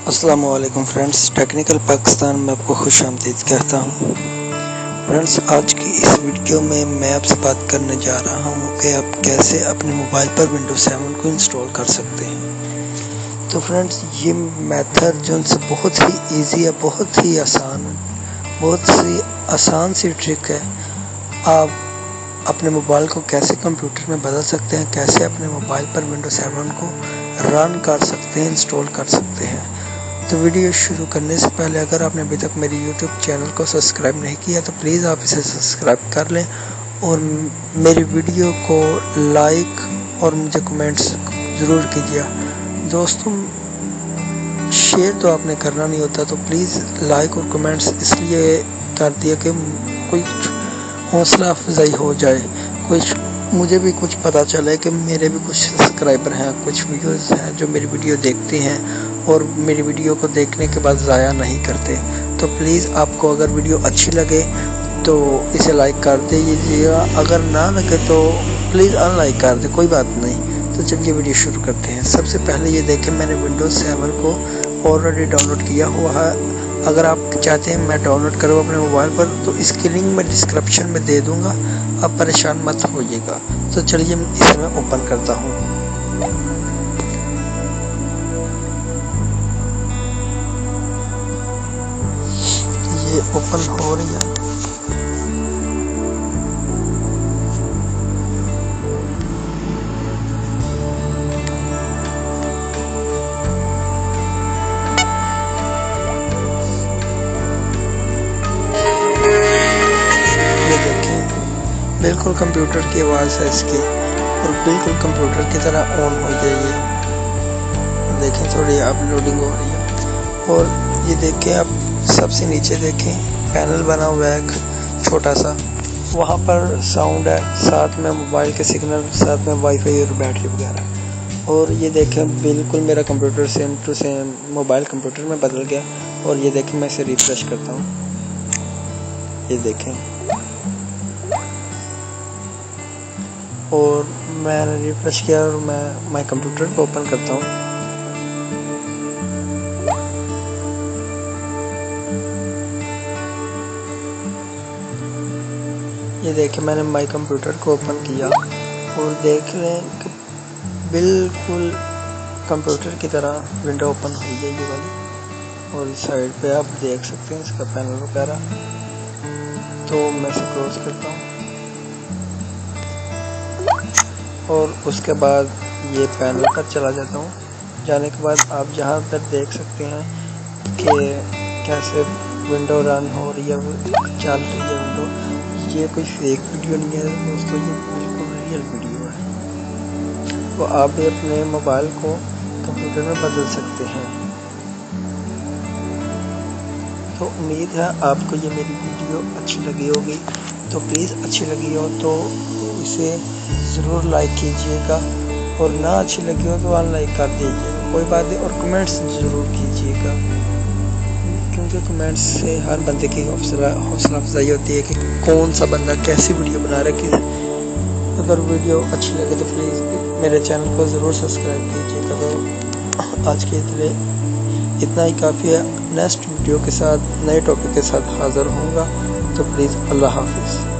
अस्सलाम वालेकुम friends, technical Pakistan में आपको खुशामदीद कहता हूँ। फ्रेंड्स, आज की इस वीडियो में मैं आपसे बात करने जा रहा हूँ कि आप कैसे अपने मोबाइल पर विंडोज 7 को इंस्टॉल कर सकते हैं। तो फ्रेंड्स, ये मेथड जो है बहुत ही इजी है, बहुत ही आसान सी ट्रिक है। आप अपने मोबाइल को कैसे कंप्यूटर में बदल सकते हैं, कैसे अपने मोबाइल पर विंडोज 7 को रन कर सकते हैं, इंस्टॉल कर सकते हैं। तो वीडियो शुरू करने से पहले अगर आपने अभी तक मेरे YouTube चैनल को सब्सक्राइब नहीं किया तो प्लीज़ आप इसे सब्सक्राइब कर लें और मेरी वीडियो को लाइक और मुझे कमेंट्स ज़रूर कीजिए। दोस्तों, शेयर तो आपने करना नहीं होता, तो प्लीज़ लाइक और कमेंट्स इसलिए कर दिया कि कोई हौसला अफजाई हो जाए, मुझे भी कुछ पता चले कि मेरे भी कुछ सब्सक्राइबर हैं, कुछ व्यूअर्स हैं जो मेरी वीडियो देखते हैं और मेरी वीडियो को देखने के बाद ज़ाया नहीं करते। तो प्लीज़ आपको अगर वीडियो अच्छी लगे तो इसे लाइक कर दीजिएगा, अगर ना लगे तो प्लीज़ अनलाइक कर दे, कोई बात नहीं। तो चलिए वीडियो शुरू करते हैं। सबसे पहले ये देखें, मैंने विंडोज़ 7 को ऑलरेडी डाउनलोड किया हुआ है। अगर आप चाहते हैं मैं डाउनलोड करूँ अपने मोबाइल पर तो इसकी लिंक मैं डिस्क्रिप्शन में दे दूँगा, आप परेशान मत होइएगा। तो चलिए इसे मैं ओपन करता हूँ। ये ओपन हो रही है। ये देखें, बिल्कुल कंप्यूटर की आवाज़ है इसकी और बिल्कुल कंप्यूटर की तरह ऑन हो जाइए। देखें, थोड़ी अपलोडिंग हो रही है। और ये देखें, आप सबसे नीचे देखें, पैनल बना हुआ है एक छोटा सा, वहाँ पर साउंड है, साथ में मोबाइल के सिग्नल, साथ में वाईफाई और बैटरी वगैरह। और ये देखें, बिल्कुल मेरा computer same to same mobile computer में बदल गया। और ये देखें, मैं इसे रिफ्रेश करता हूँ, ये देखें, और मैंने रिफ्रेश किया और मैं कंप्यूटर को ओपन करता हूँ। ये देखें, मैंने माई कंप्यूटर को ओपन किया और देख लें कि बिल्कुल कंप्यूटर की तरह विंडो ओपन हुई है ये वाली। और इस साइड पे आप देख सकते हैं इसका पैनल वगैरह। तो मैं इसे क्लोज करता हूँ और उसके बाद ये पैनल पर चला जाता हूँ। जाने के बाद आप जहाँ पर देख सकते हैं कि कैसे विंडो रन हो रही है, चल रही है विंडो। ये कोई फेक वीडियो नहीं है दोस्तों, ये बिल्कुल रियल वीडियो है। तो आप भी अपने मोबाइल को कंप्यूटर में बदल सकते हैं। तो उम्मीद है आपको ये मेरी वीडियो अच्छी लगी होगी। तो प्लीज़ अच्छी लगी हो तो इसे ज़रूर लाइक कीजिएगा, और ना अच्छी लगी हो तो अनलाइक कर दीजिएगा, कोई बात नहीं। और कमेंट्स ज़रूर कीजिएगा, क्योंकि कमेंट्स से हर बंदे की हौसला अफजाई होती है कि कौन सा बंदा कैसी वीडियो बना रहा है। अगर वीडियो अच्छी लगे तो प्लीज़ मेरे चैनल को ज़रूर सब्सक्राइब कीजिएगा। तो आज के लिए इतना ही काफ़ी है। नेक्स्ट वीडियो के साथ, नए टॉपिक के साथ हाज़िर होऊंगा। तो प्लीज़ अल्लाह हाफिज़।